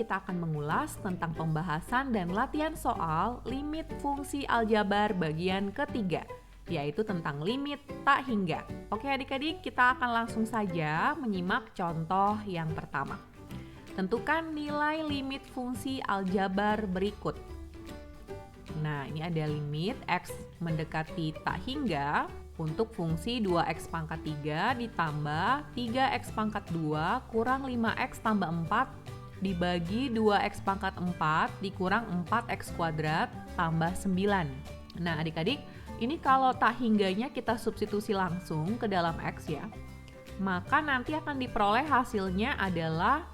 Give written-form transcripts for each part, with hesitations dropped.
kita akan mengulas tentang pembahasan dan latihan soal limit fungsi aljabar bagian ketiga, yaitu tentang limit tak hingga. Oke adik-adik, kita akan langsung saja menyimak contoh yang pertama. Tentukan nilai limit fungsi aljabar berikut. Nah, ini ada limit X mendekati tak hingga untuk fungsi 2X pangkat 3 ditambah 3X pangkat 2 kurang 5X tambah 4 dibagi 2X pangkat 4 dikurang 4X kuadrat tambah 9. Nah adik-adik, ini kalau tak hingganya kita substitusi langsung ke dalam X ya, maka nanti akan diperoleh hasilnya adalah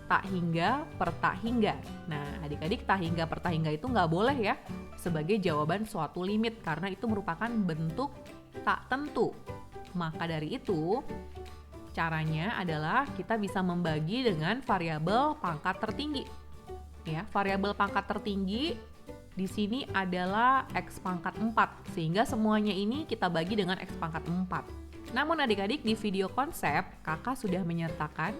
tak hingga per tak hingga. Nah adik-adik, tak hingga per tak hingga itu nggak boleh ya sebagai jawaban suatu limit karena itu merupakan bentuk tak tentu. Maka dari itu, caranya adalah kita bisa membagi dengan variabel pangkat tertinggi. Ya, variabel pangkat tertinggi di sini adalah X pangkat 4, sehingga semuanya ini kita bagi dengan X pangkat 4. Namun adik-adik, di video konsep, kakak sudah menyertakan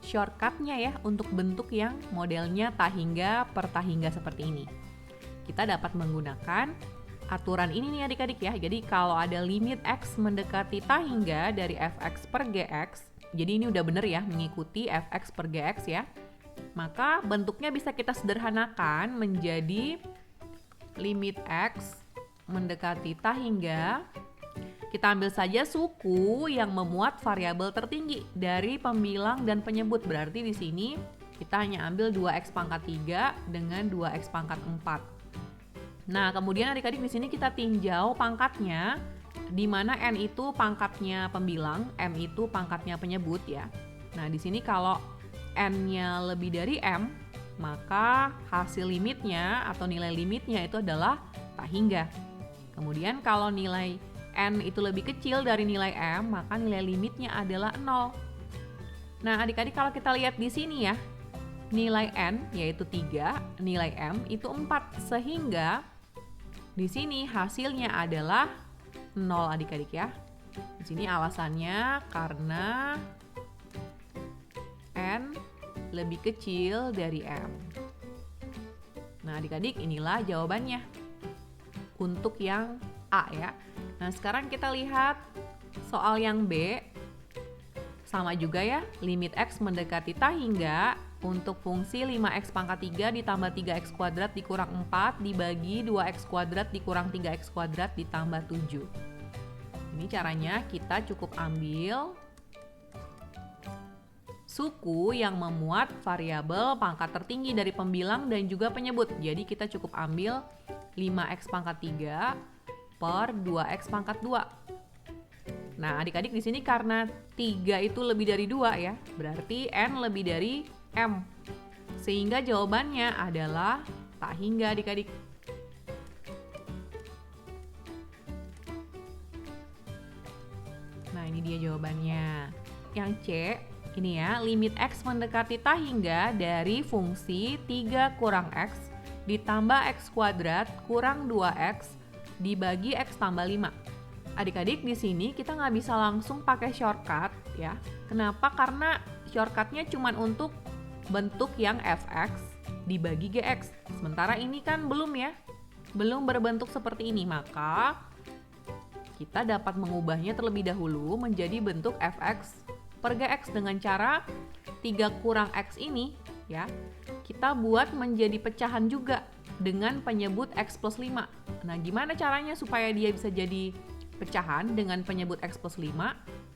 shortcutnya ya untuk bentuk yang modelnya tak hingga per tak hingga seperti ini. Kita dapat menggunakan aturan ini nih adik-adik ya. Jadi kalau ada limit X mendekati tak hingga dari Fx per Gx, jadi ini udah bener ya mengikuti Fx per Gx ya, maka bentuknya bisa kita sederhanakan menjadi limit X mendekati tak hingga. Kita ambil saja suku yang memuat variabel tertinggi dari pembilang dan penyebut. Berarti di sini kita hanya ambil 2X pangkat 3 dengan 2X pangkat 4. Nah, kemudian adik-adik di sini kita tinjau pangkatnya, di mana N itu pangkatnya pembilang, M itu pangkatnya penyebut ya. Nah, di sini kalau N-nya lebih dari M, maka hasil limitnya atau nilai limitnya itu adalah tak hingga. Kemudian kalau nilai N itu lebih kecil dari nilai M, maka nilai limitnya adalah 0. Nah, adik-adik kalau kita lihat di sini ya, nilai N yaitu 3, nilai M itu 4, sehingga di sini hasilnya adalah 0 adik-adik ya. Di sini alasannya karena N lebih kecil dari M. Nah adik-adik, inilah jawabannya untuk yang A ya. Nah sekarang kita lihat soal yang B. Sama juga ya, limit X mendekati tak hingga untuk fungsi 5X pangkat 3 ditambah 3X kuadrat dikurang 4 dibagi 2X kuadrat dikurang 3X kuadrat ditambah 7. Ini caranya kita cukup ambil suku yang memuat variabel pangkat tertinggi dari pembilang dan juga penyebut. Jadi kita cukup ambil 5X pangkat 3 per 2X pangkat 2. Nah adik-adik di sini karena 3 itu lebih dari 2 ya, berarti N lebih dari M. Sehingga jawabannya adalah tak hingga adik-adik. Nah ini dia jawabannya. Yang C, ini ya, limit X mendekati tak hingga dari fungsi 3 kurang X ditambah X kuadrat kurang 2X dibagi X tambah 5. Adik-adik di sini kita nggak bisa langsung pakai shortcut ya. Kenapa? Karena shortcutnya cuma untuk bentuk yang Fx dibagi Gx. Sementara ini kan belum ya, belum berbentuk seperti ini. Maka kita dapat mengubahnya terlebih dahulu menjadi bentuk Fx per Gx dengan cara 3 kurang X ini ya, kita buat menjadi pecahan juga dengan penyebut X plus 5. Nah gimana caranya supaya dia bisa jadi pecahan dengan penyebut X plus 5?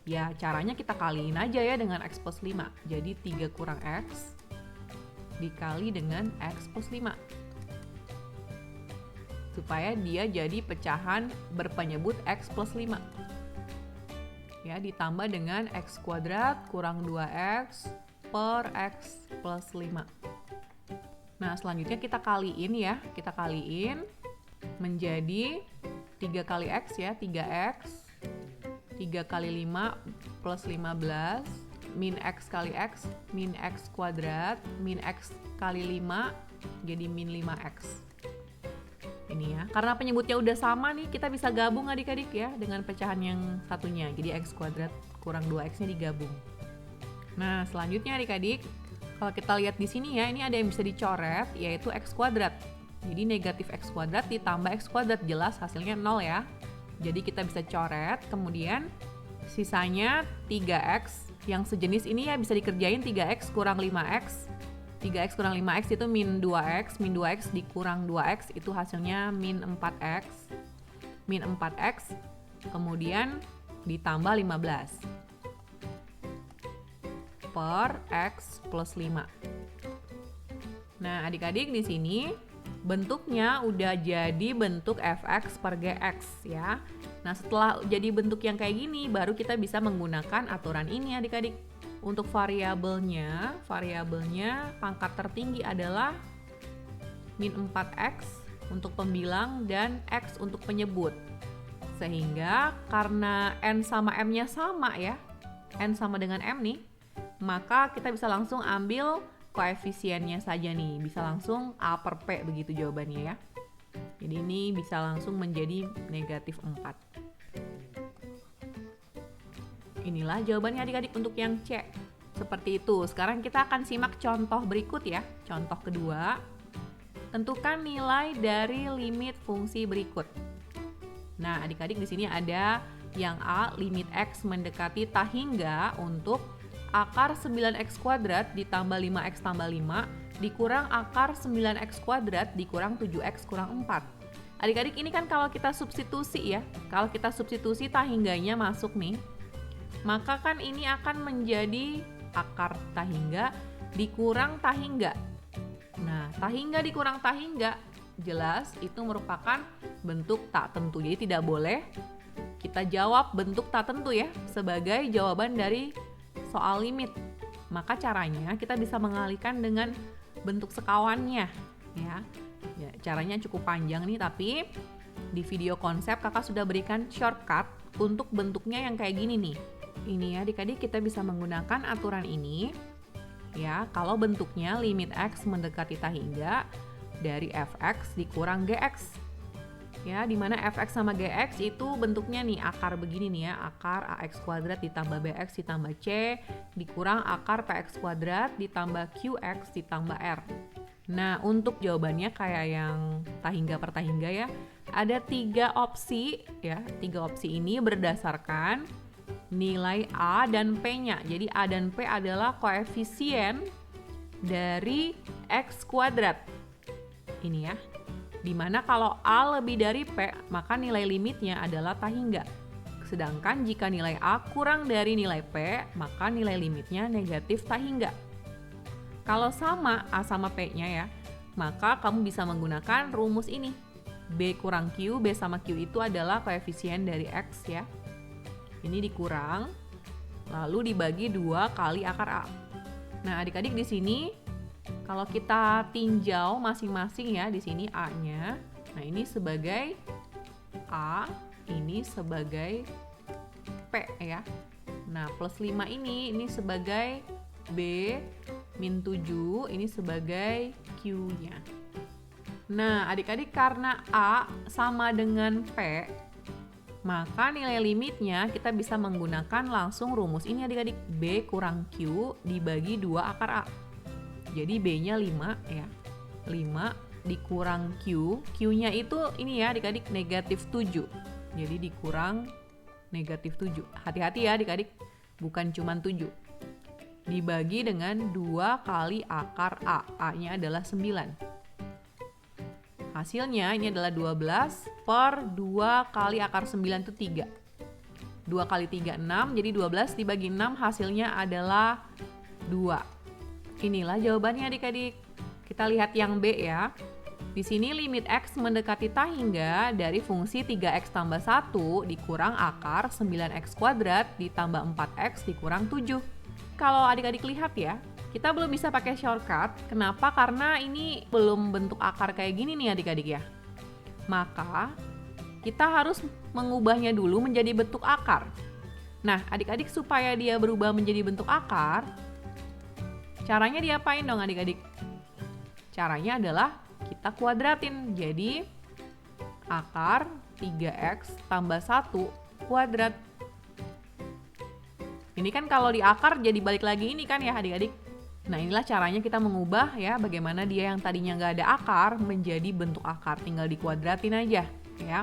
Ya caranya kita kaliin aja ya dengan X plus 5. Jadi 3 kurang X dikali dengan X plus 5. Supaya dia jadi pecahan berpenyebut X plus 5. Ya ditambah dengan X kuadrat kurang 2X per X plus 5. Nah selanjutnya kita kaliin ya. Kita kaliin menjadi 3 kali X ya, 3X, 3 kali 5 plus 15, min X kali X, min X kuadrat, min X kali 5, jadi min 5X. Ini ya, karena penyebutnya udah sama nih, kita bisa gabung adik-adik ya, dengan pecahan yang satunya, jadi X kuadrat kurang 2X-nya digabung. Nah, selanjutnya adik-adik, Kalau kita lihat di sini ya, ini ada yang bisa dicoret, yaitu x kuadrat. Jadi negatif x kuadrat ditambah x kuadrat, jelas hasilnya 0 ya. Jadi kita bisa coret, kemudian sisanya 3x. Yang sejenis ini ya bisa dikerjain 3x kurang 5x. 3x kurang 5x itu min 2x, min 2x dikurang 2x itu hasilnya min 4x. Min 4x, kemudian ditambah 15 per x plus 5. Nah, adik-adik di sini bentuknya udah jadi bentuk fx per gx ya. Nah, setelah jadi bentuk yang kayak gini, baru kita bisa menggunakan aturan ini adik-adik. Untuk variabelnya pangkat tertinggi adalah min 4x untuk pembilang dan x untuk penyebut. Sehingga karena n sama m-nya sama ya, n sama dengan m nih, maka kita bisa langsung ambil koefisiennya saja nih. Bisa langsung A per P begitu jawabannya ya. Jadi ini bisa langsung menjadi negatif 4. Inilah jawabannya adik-adik untuk yang C. Seperti itu. Sekarang kita akan simak contoh berikut ya. Contoh kedua. Tentukan nilai dari limit fungsi berikut. Nah, adik-adik di sini ada yang A, limit X mendekati tak hingga untuk akar 9x kuadrat ditambah 5x tambah 5 dikurang akar 9x kuadrat dikurang 7x kurang 4. Adik-adik ini kan kalau kita substitusi ya, kalau kita substitusi tak hingganya masuk nih, maka kan ini akan menjadi akar tak hingga dikurang tak hingga. Nah, tak hingga dikurang tak hingga jelas itu merupakan bentuk tak tentu. Jadi tidak boleh kita jawab bentuk tak tentu ya sebagai jawaban dari soal limit. Maka caranya kita bisa mengalihkan dengan bentuk sekawannya ya. Ya, caranya cukup panjang nih, tapi di video konsep kakak sudah berikan shortcut untuk bentuknya yang kayak gini nih. Ini ya adik-adik, kita bisa menggunakan aturan ini ya kalau bentuknya limit x mendekati tak hingga dari fx dikurang gx. Ya, dimana fx sama gx itu bentuknya nih akar begini nih ya, akar ax kuadrat ditambah bx ditambah c dikurang akar px kuadrat ditambah qx ditambah r. Nah, untuk jawabannya kayak yang tak hingga per tak hingga ya, ada 3 opsi ya. 3 opsi ini berdasarkan nilai a dan p-nya. Jadi a dan p adalah koefisien dari x kuadrat. Ini ya. Dimana kalau A lebih dari P, maka nilai limitnya adalah tak hingga. Sedangkan jika nilai A kurang dari nilai P, maka nilai limitnya negatif tak hingga. Kalau sama A sama P-nya ya, maka kamu bisa menggunakan rumus ini. B kurang Q, B sama Q itu adalah koefisien dari X ya. Ini dikurang, lalu dibagi 2 kali akar A. Nah, adik-adik di sini kalau kita tinjau masing-masing ya, di sini A-nya. Nah, ini sebagai A, ini sebagai P ya. Nah, plus 5 ini sebagai B, min 7, ini sebagai Q-nya. Nah, adik-adik karena A sama dengan P, maka nilai limitnya kita bisa menggunakan langsung rumus ini adik-adik. B kurang Q dibagi 2 akar A. Jadi B-nya 5 ya. 5 dikurang Q. Q-nya itu ini ya adik-adik negatif 7. Jadi dikurang negatif 7. Hati-hati ya adik-adik. Bukan cuma 7. Dibagi dengan 2 kali akar A. A-nya adalah 9. Hasilnya ini adalah 12 per 2 kali akar 9 itu 3. 2 kali 3, 6. Jadi 12 dibagi 6 hasilnya adalah 2. Inilah jawabannya adik-adik. Kita lihat yang B ya. Di sini limit X mendekati tak hingga dari fungsi 3X tambah 1 dikurang akar 9X kuadrat ditambah 4X dikurang 7. Kalau adik-adik lihat ya, kita belum bisa pakai shortcut. Kenapa? Karena ini belum bentuk akar kayak gini nih adik-adik ya. Maka kita harus mengubahnya dulu menjadi bentuk akar. Nah, adik-adik supaya dia berubah menjadi bentuk akar, caranya diapain dong adik-adik? Caranya adalah kita kuadratin. Jadi akar 3x tambah 1 kuadrat. Ini kan kalau di akar jadi balik lagi ini kan ya adik-adik. Nah, inilah caranya kita mengubah ya, bagaimana dia yang tadinya nggak ada akar menjadi bentuk akar. Tinggal dikuadratin aja ya.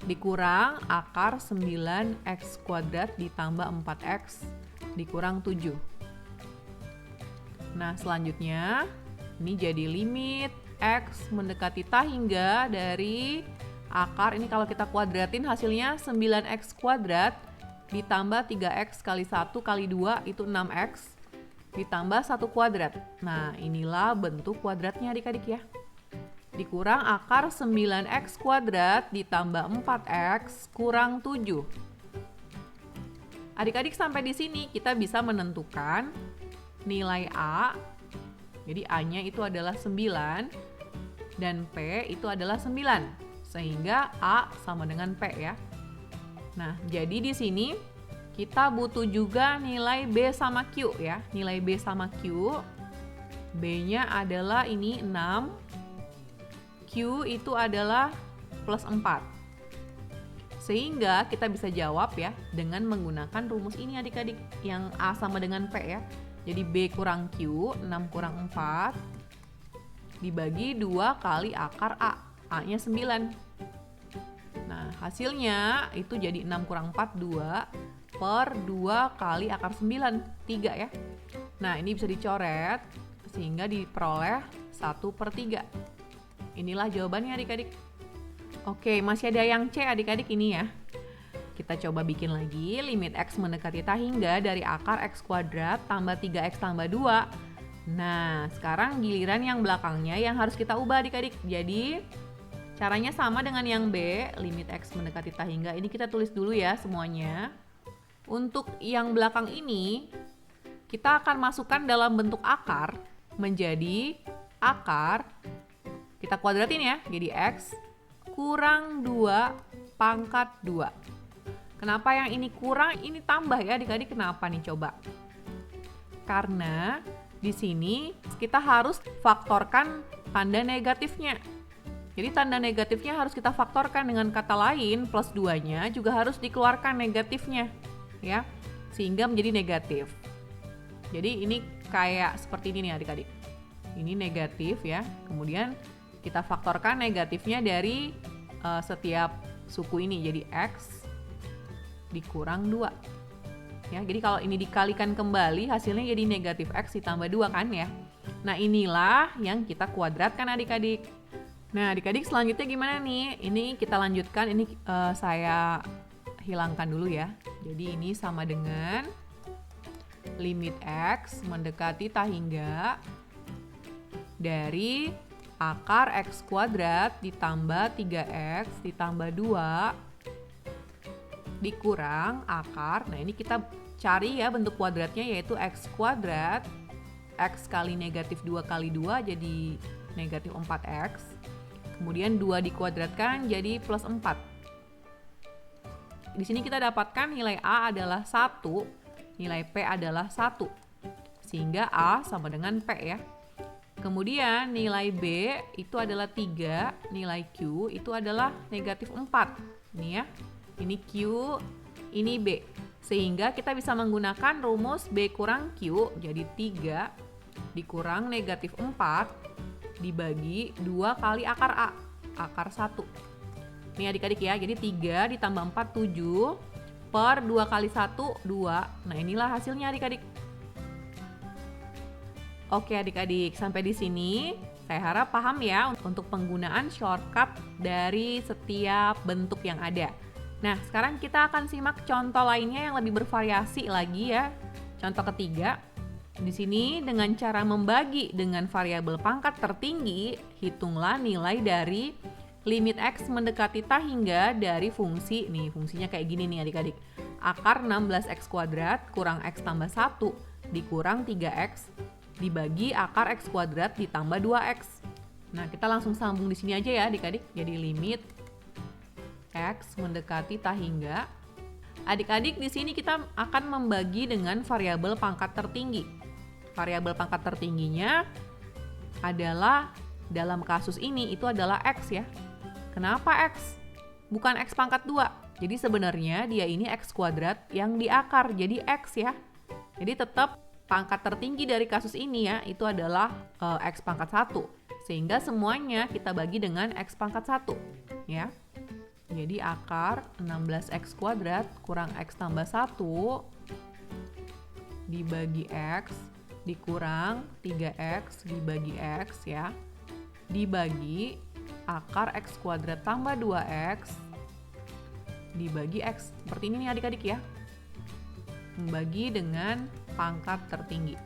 Dikurang akar 9x kuadrat ditambah 4x dikurang 7. Nah, selanjutnya ini jadi limit x mendekati tak hingga dari akar. Ini kalau kita kuadratin hasilnya 9x kuadrat ditambah 3x kali 1 kali 2 itu 6x ditambah 1 kuadrat. Nah, inilah bentuk kuadratnya adik-adik ya. Dikurang akar 9x kuadrat ditambah 4x kurang 7. Adik-adik sampai di sini kita bisa menentukan nilai A. Jadi A-nya itu adalah 9 dan P itu adalah 9. Sehingga A sama dengan P ya. Nah, jadi di sini kita butuh juga nilai B sama Q ya. Nilai B sama Q. B-nya adalah ini 6. Q itu adalah plus 4. Sehingga kita bisa jawab ya dengan menggunakan rumus ini adik-adik. Yang A sama dengan P ya. Jadi B kurang Q, 6 kurang 4. Dibagi 2 kali akar A. A-nya 9. Nah, hasilnya itu jadi 6 kurang 4, 2 per 2 kali akar 9, 3 ya. Nah, ini bisa dicoret sehingga diperoleh 1/3. Inilah jawabannya adik-adik. Oke, masih ada yang C adik-adik ini ya. Kita coba bikin lagi limit x mendekati tak hingga dari akar x kuadrat tambah 3x tambah 2. Nah, sekarang giliran yang belakangnya yang harus kita ubah adik-adik. Jadi, caranya sama dengan yang B, limit x mendekati tak hingga. Ini kita tulis dulu ya semuanya. Untuk yang belakang ini, kita akan masukkan dalam bentuk akar menjadi akar. Kita kuadratin ya, jadi x kurang 2 pangkat 2. Kenapa yang ini kurang, ini tambah ya adik-adik? Kenapa nih coba? Karena di sini kita harus faktorkan tanda negatifnya. Jadi tanda negatifnya harus kita faktorkan, dengan kata lain plus 2-nya juga harus dikeluarkan negatifnya ya, sehingga menjadi negatif. Jadi ini kayak seperti ini nih adik-adik. Ini negatif ya, kemudian kita faktorkan negatifnya dari setiap suku ini, jadi x dikurang 2 ya. Jadi kalau ini dikalikan kembali hasilnya jadi negatif x ditambah 2 kan ya. Nah, inilah yang kita kuadratkan adik-adik. Nah, adik-adik selanjutnya gimana nih? Ini kita lanjutkan, ini saya hilangkan dulu ya. Jadi ini sama dengan limit x mendekati tak hingga dari akar x kuadrat ditambah 3x ditambah 2 dikurang akar. Nah, ini kita cari ya bentuk kuadratnya, yaitu x kuadrat. X kali negatif 2 kali 2 jadi negatif 4x. Kemudian 2 dikuadratkan jadi plus 4. Di sini kita dapatkan nilai A adalah 1, nilai P adalah 1. Sehingga A sama dengan P ya. Kemudian nilai B itu adalah 3, nilai Q itu adalah negatif 4. Ini ya, ini Q, ini B. Sehingga kita bisa menggunakan rumus B kurang Q, jadi 3 dikurang negatif 4 dibagi 2 kali akar A, akar 1. Ini adik-adik ya, jadi 3 ditambah 4, 7 per 2 kali 1, 2. Nah, inilah hasilnya adik-adik. Oke adik-adik, sampai di sini saya harap paham ya untuk penggunaan shortcut dari setiap bentuk yang ada. Nah, sekarang kita akan simak contoh lainnya yang lebih bervariasi lagi ya. Contoh ketiga, di sini dengan cara membagi dengan variabel pangkat tertinggi, hitunglah nilai dari limit x mendekati tak hingga dari fungsi, nih fungsinya kayak gini nih adik-adik. Akar 16x kuadrat kurang x tambah 1 dikurang 3x dibagi akar x kuadrat ditambah 2x. Nah, kita langsung sambung di sini aja ya adik-adik. Jadi limit x mendekati tak hingga. Adik-adik di sini kita akan membagi dengan variabel pangkat tertinggi. Variabel pangkat tertingginya adalah dalam kasus ini itu adalah x ya. Kenapa x? Bukan x pangkat 2. Jadi sebenarnya dia ini x kuadrat yang diakar jadi x ya. Jadi tetap pangkat tertinggi dari kasus ini ya, itu adalah X pangkat 1. Sehingga semuanya kita bagi dengan X pangkat 1. Ya. Jadi akar 16X kuadrat kurang X tambah 1 dibagi X dikurang 3X dibagi X ya. Dibagi akar X kuadrat tambah 2X dibagi X. Seperti ini nih adik-adik ya. Membagi dengan pangkat tertinggi.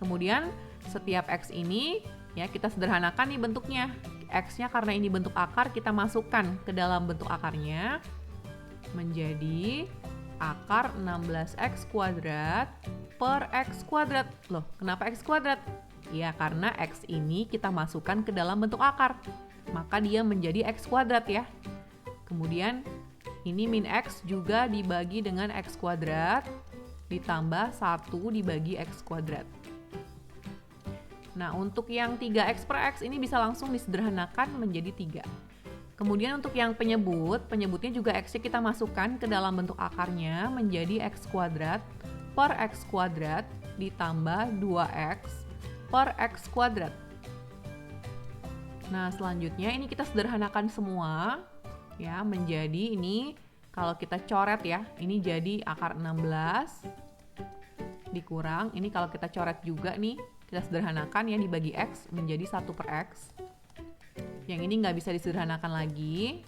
Kemudian setiap X ini ya kita sederhanakan nih bentuknya. X-nya karena ini bentuk akar, kita masukkan ke dalam bentuk akarnya menjadi akar 16X kuadrat per X kuadrat. Loh, kenapa X kuadrat? Ya, karena X ini kita masukkan ke dalam bentuk akar. Maka dia menjadi X kuadrat ya. Kemudian ini min X juga dibagi dengan X kuadrat ditambah 1 dibagi X kuadrat. Nah, untuk yang 3X per X ini bisa langsung disederhanakan menjadi 3. Kemudian untuk yang penyebutnya juga X-nya kita masukkan ke dalam bentuk akarnya menjadi X kuadrat per X kuadrat ditambah 2X per X kuadrat. Nah, selanjutnya ini kita sederhanakan semua ya menjadi ini kalau kita coret ya, ini jadi akar 16 dikurang, ini kalau kita coret juga nih, kita sederhanakan ya dibagi X menjadi 1 per X. Yang ini nggak bisa disederhanakan lagi.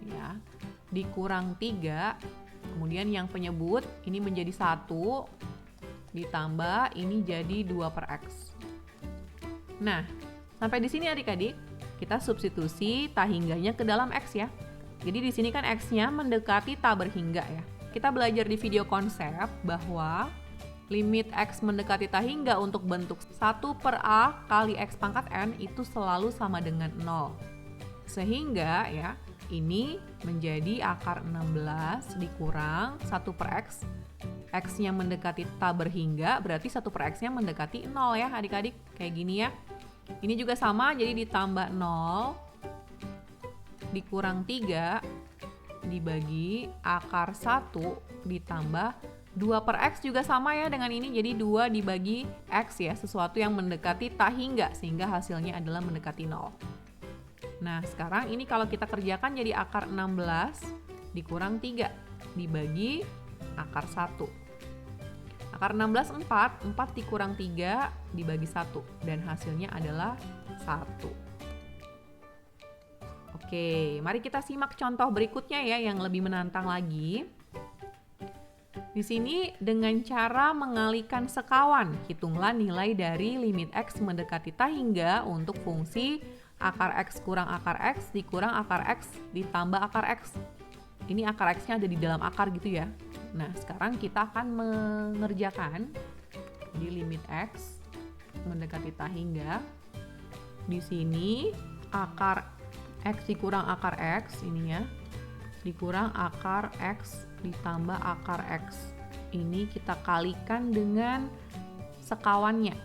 Ya, dikurang 3. Kemudian yang penyebut ini menjadi 1. Ditambah ini jadi 2 per X. Nah, sampai di sini adik-adik, kita substitusi tak hingganya ke dalam X ya. Jadi di sini kan X-nya mendekati tak berhingga ya. Kita belajar di video konsep bahwa limit X mendekati tak hingga untuk bentuk 1 per A kali X pangkat N itu selalu sama dengan 0. Sehingga ya, ini menjadi akar 16 dikurang 1 per X. X-nya mendekati tak berhingga, berarti 1 per X-nya mendekati 0 ya adik-adik. Kayak gini ya. Ini juga sama, jadi ditambah 0 dikurang 3 dibagi akar 1 ditambah 2 per X juga sama ya dengan ini, jadi 2 dibagi X ya, sesuatu yang mendekati tak hingga sehingga hasilnya adalah mendekati 0. Nah, sekarang ini kalau kita kerjakan jadi akar 16 dikurang 3 dibagi akar 1. Akar 16 4, 4 dikurang 3 dibagi 1 dan hasilnya adalah 1. Oke, mari kita simak contoh berikutnya ya yang lebih menantang lagi. Di sini dengan cara mengalihkan sekawan, hitunglah nilai dari limit X mendekati tak hingga untuk fungsi akar X kurang akar X dikurang akar X ditambah akar X. Ini akar X-nya ada di dalam akar gitu ya. Nah, sekarang kita akan mengerjakan di limit X mendekati tak hingga. Di sini akar X dikurang akar X ini ya, dikurang akar X ditambah akar X. Ini kita kalikan dengan sekawannya.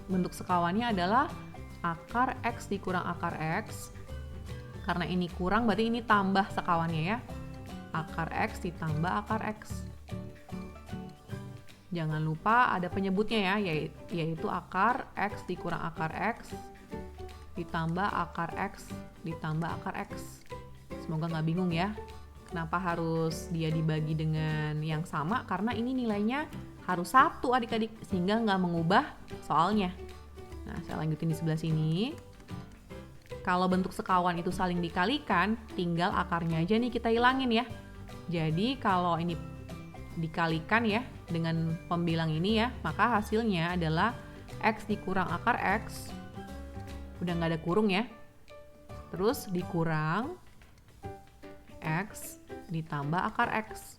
Bentuk sekawannya adalah akar X dikurang akar X. Karena ini kurang berarti ini tambah sekawannya ya. Akar X ditambah akar X. Jangan lupa ada penyebutnya ya, yaitu akar X dikurang akar X ditambah akar X ditambah akar X. Semoga nggak bingung ya. Kenapa harus dia dibagi dengan yang sama? Karena ini nilainya harus 1 adik-adik, sehingga nggak mengubah soalnya. Nah, saya lanjutin di sebelah sini. Kalau bentuk sekawan itu saling dikalikan, tinggal akarnya aja nih kita hilangin ya. Jadi kalau ini dikalikan ya dengan pembilang ini ya, maka hasilnya adalah X dikurang akar X. Udah nggak ada kurung ya. Terus dikurang X ditambah akar X.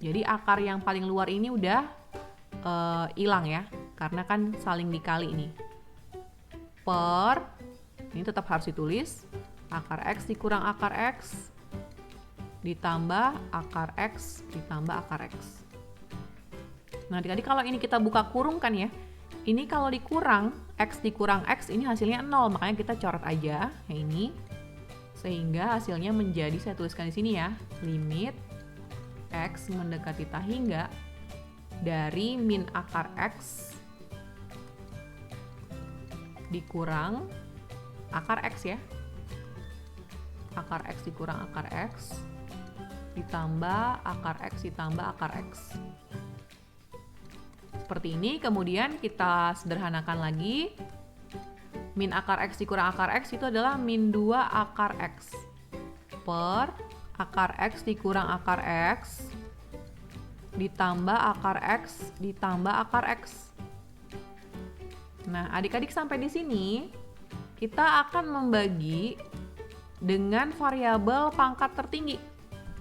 Jadi akar yang paling luar ini udah hilang ya, karena kan saling dikali nih. Per, ini tetap harus ditulis, akar X dikurang akar X ditambah akar X ditambah akar X. Nah, adik-adik kalau ini kita buka kurung kan ya, ini kalau dikurang, X dikurang X ini hasilnya 0, makanya kita coret aja yang ini. Sehingga hasilnya menjadi, saya tuliskan di sini ya, limit X mendekati tak hingga dari min akar X dikurang akar X ya. Akar X dikurang akar X ditambah akar X ditambah akar X. Seperti ini, kemudian kita sederhanakan lagi. Min akar X dikurang akar X itu adalah min 2 akar X per akar X dikurang akar X ditambah akar X ditambah akar X. Nah, adik-adik sampai di sini kita akan membagi dengan variabel pangkat tertinggi.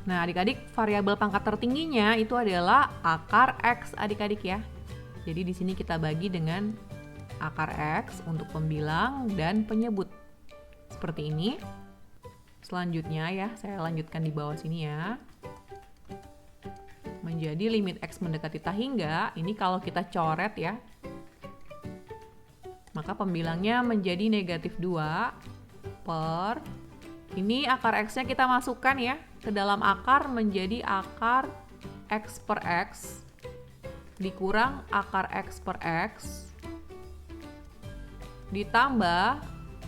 Nah, adik-adik, variabel pangkat tertingginya itu adalah akar X, adik-adik ya. Jadi di sini kita bagi dengan akar X untuk pembilang dan penyebut. Seperti ini. Selanjutnya ya, saya lanjutkan di bawah sini ya. Menjadi limit X mendekati tak hingga, ini kalau kita coret ya, maka pembilangnya menjadi negatif 2 per, ini akar X-nya kita masukkan ya ke dalam akar menjadi akar X per X dikurang akar X per X ditambah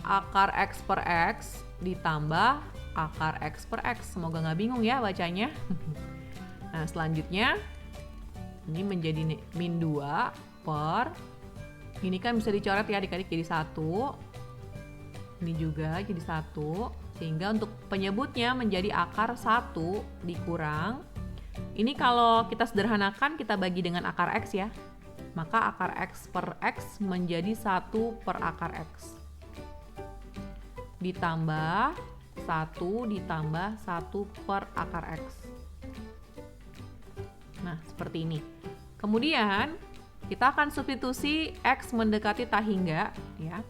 akar X per X ditambah akar X per X. Semoga nggak bingung ya bacanya. Nah, selanjutnya ini menjadi min 2 per, ini kan bisa dicoret ya adik-adik jadi 1. Ini juga jadi 1. Sehingga untuk penyebutnya menjadi akar 1 dikurang. Ini kalau kita sederhanakan kita bagi dengan akar X ya. Maka akar X per X menjadi 1 per akar X. Ditambah 1 ditambah 1 per akar X. Nah, seperti ini. Kemudian kita akan substitusi X mendekati tak hingga ya.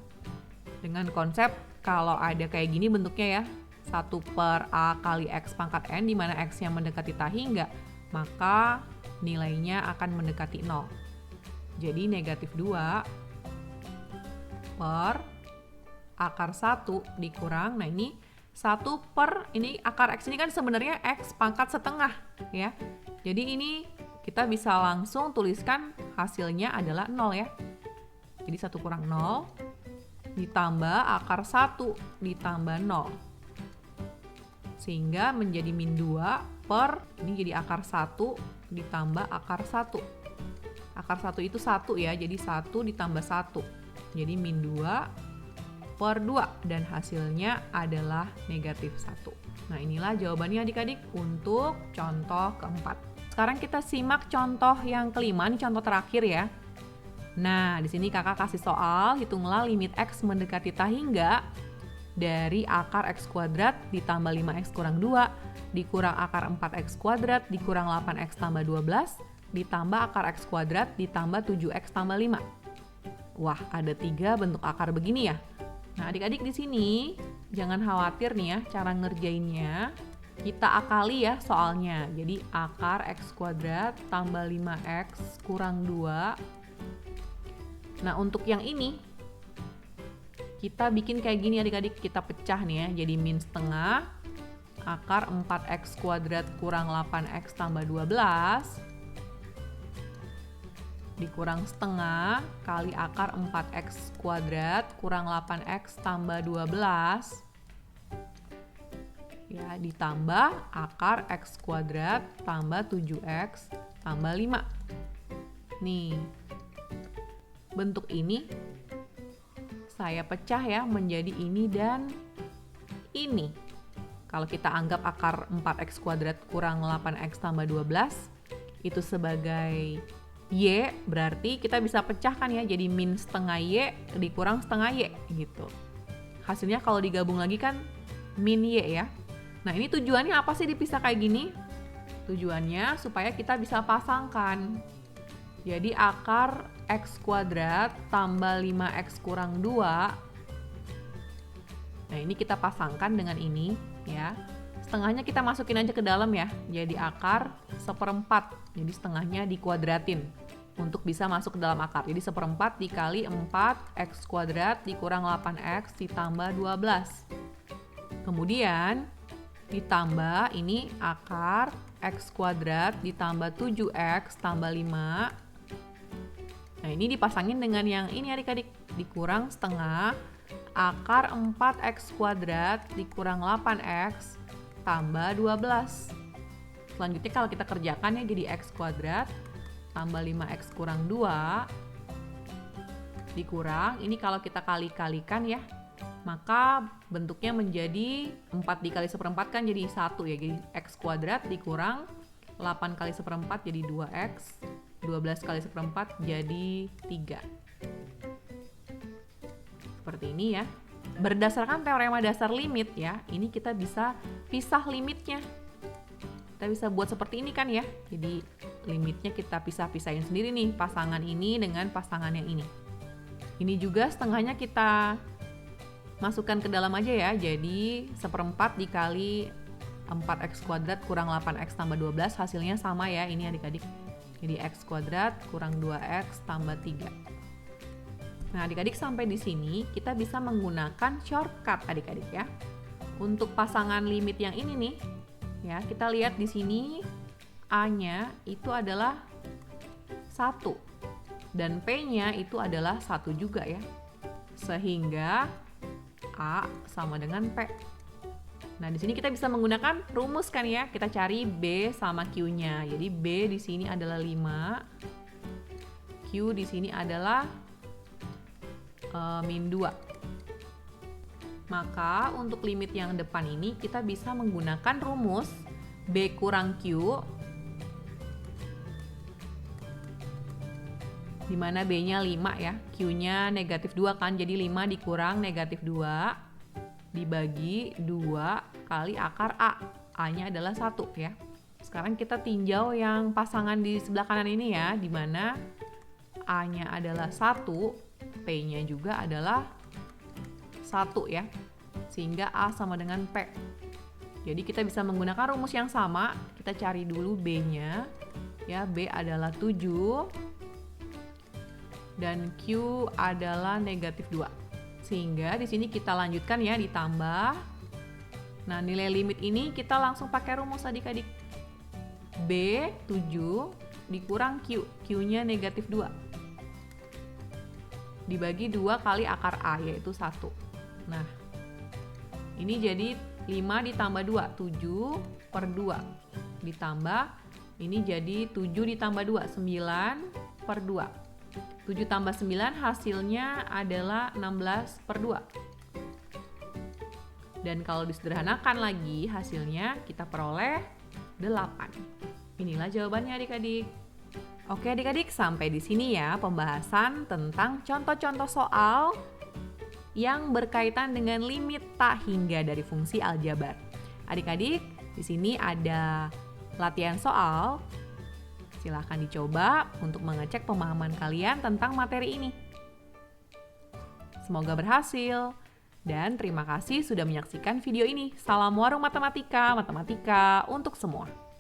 Dengan konsep kalau ada kayak gini bentuknya ya, 1 per A kali X pangkat N, di mana X yang mendekati tak hingga, maka nilainya akan mendekati 0. Jadi negatif 2 per akar 1 dikurang, nah ini 1 per, ini akar X ini kan sebenarnya X pangkat setengah ya. Jadi ini kita bisa langsung tuliskan hasilnya adalah 0 ya. Jadi 1 kurang 0 ditambah akar 1 ditambah 0. Sehingga menjadi min 2 per, ini jadi akar 1 ditambah akar 1. Akar 1 itu 1 ya, jadi 1 ditambah 1. Jadi min 2 per 2 dan hasilnya adalah negatif 1. Nah, inilah jawabannya adik-adik untuk contoh keempat. Sekarang kita simak contoh yang kelima, ini contoh terakhir ya. Nah, di sini kakak kasih soal, hitunglah limit X mendekati tak hingga dari akar X kuadrat ditambah 5X kurang 2 dikurang akar 4X kuadrat dikurang 8X tambah 12 ditambah akar X kuadrat ditambah 7X tambah 5. Wah, ada 3 bentuk akar begini ya. Nah, adik-adik di sini jangan khawatir nih ya cara ngerjainnya. Kita akali ya soalnya. Jadi akar X kuadrat tambah 5X kurang 2. Nah, untuk yang ini kita bikin kayak gini adik-adik, kita pecah nih ya. Jadi min setengah akar 4X kuadrat kurang 8X tambah 12 dikurang setengah kali akar 4X kuadrat kurang 8X tambah 12 ya, ditambah akar X kuadrat tambah 7X tambah 5. Nih, bentuk ini saya pecah ya menjadi ini dan ini. Kalau kita anggap akar 4X kuadrat kurang 8X tambah 12 itu sebagai Y, berarti kita bisa pecahkan ya jadi min setengah Y dikurang setengah Y gitu. Hasilnya kalau digabung lagi kan min Y ya. Nah, ini tujuannya apa sih dipisah kayak gini? Tujuannya supaya kita bisa pasangkan. Jadi akar X kuadrat tambah 5X kurang 2. Nah, ini kita pasangkan dengan ini ya. Setengahnya kita masukin aja ke dalam ya. Jadi akar 1/4. Jadi setengahnya dikuadratin untuk bisa masuk ke dalam akar. Jadi 1/4 dikali 4X kuadrat dikurang 8X ditambah 12. Kemudian ditambah ini akar X kuadrat ditambah 7X tambah 5. Nah, ini dipasangin dengan yang ini adik-adik. Dikurang setengah akar 4X kuadrat dikurang 8X tambah 12. Selanjutnya kalau kita kerjakan ya jadi X kuadrat tambah 5X kurang 2 dikurang. Ini kalau kita kali-kalikan ya, maka bentuknya menjadi 4 dikali 1/4 kan jadi 1 ya. Jadi X kuadrat dikurang 8 kali 1/4 jadi 2X. 12 kali 1/4 jadi 3. Seperti ini ya. Berdasarkan teorema dasar limit ya, ini kita bisa pisah limitnya. Kita bisa buat seperti ini kan ya. Jadi limitnya kita pisah-pisahin sendiri nih, pasangan ini dengan pasangan yang ini. Ini juga setengahnya kita masukkan ke dalam aja ya. Jadi 1/4 dikali 4X kuadrat kurang 8X tambah 12 hasilnya sama ya ini adik-adik. Jadi X kuadrat kurang 2X tambah 3. Nah adik-adik sampai di sini kita bisa menggunakan shortcut adik-adik ya. Untuk pasangan limit yang ini nih, ya kita lihat di sini A-nya itu adalah 1 dan P-nya itu adalah 1 juga ya. Sehingga A sama dengan P. Nah, di sini kita bisa menggunakan rumus kan ya. Kita cari B sama Q-nya. Jadi B di sini adalah 5. Q di sini adalah min 2. Maka untuk limit yang depan ini kita bisa menggunakan rumus B kurang Q, di mana B-nya 5 ya, Q-nya negatif 2 kan, jadi 5 dikurang negatif 2 dibagi 2 kali akar A. A-nya adalah 1 ya. Sekarang kita tinjau yang pasangan di sebelah kanan ini ya, di mana A-nya adalah 1, P-nya juga adalah 1 ya. Sehingga A sama dengan P. Jadi kita bisa menggunakan rumus yang sama. Kita cari dulu B-nya. Ya, B adalah 7 dan Q adalah negatif 2. Sehingga di sini kita lanjutkan ya, ditambah. Nah, nilai limit ini kita langsung pakai rumus adik-adik. B 7 dikurang Q. Q-nya negatif 2. Dibagi 2 kali akar A, yaitu 1. Nah, ini jadi 5 ditambah 2, 7 per 2. Ditambah, ini jadi 7 ditambah 2, 9 per 2. 7 tambah 9 hasilnya adalah 16 per 2. Dan kalau disederhanakan lagi hasilnya kita peroleh 8. Inilah jawabannya adik-adik. Oke adik-adik, sampai di sini ya pembahasan tentang contoh-contoh soal yang berkaitan dengan limit tak hingga dari fungsi aljabar. Adik-adik, di sini ada latihan soal. Silahkan dicoba untuk mengecek pemahaman kalian tentang materi ini. Semoga berhasil. Dan terima kasih sudah menyaksikan video ini. Salam warung matematika, matematika untuk semua.